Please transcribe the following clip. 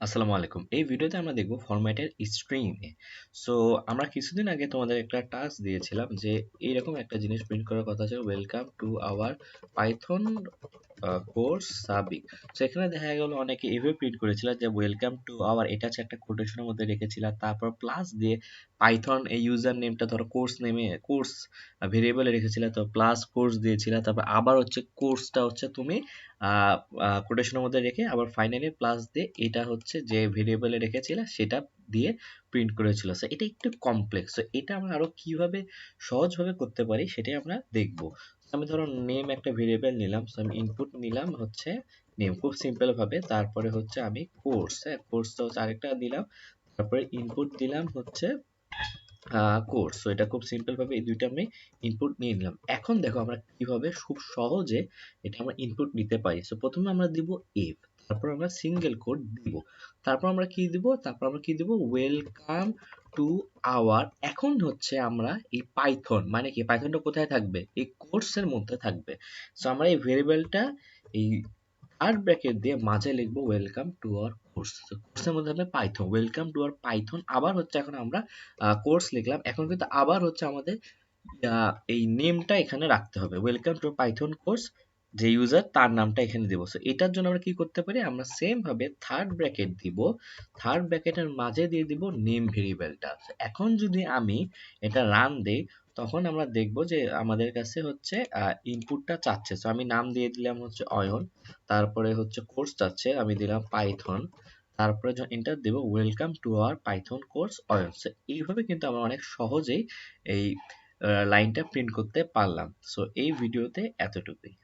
আসসালামু আলাইকুম। এই ভিডিওতে আমরা দেখব ফরম্যাটের স্ট্রিং এ। সো আমরা কিছুদিন আগে তোমাদের একটা টাস্ক দিয়েছিলাম যে এইরকম একটা জিনিস প্রিন্ট করার কথা ছিল, welcome to our Python course সাবিক। So এখানে দেখা গেল অনেকে এভাবে প্রিন্ট করেছিল যে ওয়েলকাম টু আওয়ার, এটা হচ্ছে একটা কোটেশনের মধ্যে রেখেছিল, তারপর প্লাস দিয়ে পাইথন এই ইউজার নেমটা ধরো কোর্স নেমে কোর্স ভেরিয়েবলে রেখেছিল, তো প্লাস কোর্স দিয়েছিল, তারপর আবার হচ্ছে কোর্সটা হচ্ছে তুমি কোটেশনের মধ্যে রেখে আবার ফাইনালি প্লাস দিয়ে এটা হচ্ছে যে ভেরিয়েবলে রেখেছিল সেটা দিয়ে প্রিন্ট করেছিল। সো এটা একটু কমপ্লেক্স, তো এটা আমরা আরো কিভাবে সহজভাবে করতে পারি সেটাই আমরা দেখব। আমি ধরো নেম একটা ভেরিয়েবল নিলাম, সো আমি ইনপুট নিলাম হচ্ছে নেম খুব সিম্পল ভাবে, তারপরে হচ্ছে আমি কোর্স, হ্যাঁ কোর্সটা হচ্ছে আরেকটা দিলাম, তারপরে ইনপুট দিলাম হচ্ছে কোর্স। সো এটা খুব সিম্পল ভাবে এই দুইটা আমি ইনপুট নিয়ে নিলাম। এখন দেখো আমরা কিভাবে খুব সহজে এটা আমরা ইনপুট নিতে পারি। সো প্রথমে আমরা দিব ইফ, তারপর আমরা সিঙ্গেল কোট দিব, তারপর আমরা কি দিব, ওয়েলকাম টু আওয়ার। এখন হচ্ছে আমরা এই পাইথন মানে কি, পাইথনটা কোথায় থাকবে, এই কোর্সের মধ্যে থাকবে। সো আমরা এই ভেরিয়েবলটা এই থার্ড ব্র্যাকেট দিয়ে মাঝে লিখবো ওয়েলকাম টু আওয়ার কোর্স। কোর্সের মধ্যে হবে Python, welcome to our Python. আবার হচ্ছে এখন আমরা কোর্স লিখলাম, এখন কিন্তু আবার হচ্ছে আমাদের এই নেমটা এখানে রাখতে হবে, ওয়েলকাম টু পাইথন কোর্স, যে ইউজার তার নামটা এখানে দিব। সো এটার জন্য আমরা কি করতে পারি, আমরা সেম ভাবে থার্ড ব্র্যাকেট দিব, থার্ড ব্র্যাকেটের মাঝে দিয়ে দিব নেম ভেরিয়েবলটা। এখন যদি আমি এটা রান দেই তখন আমরা দেখব যে আমাদের কাছে হচ্ছে ইনপুটটা চাচ্ছে। সো আমি নাম দিয়ে দিলাম হচ্ছে অয়ন, তারপরে হচ্ছে কোর্স চাচ্ছে, আমি দিলাম পাইথন, তারপরে যখন এন্টার দেব welcome to our Python course Ayan. So এইভাবে কিন্তু আমরা অনেক সহজেই এই লাইনটা প্রিন্ট করতে পারলাম। সো এই ভিডিওতে এতটুকুই।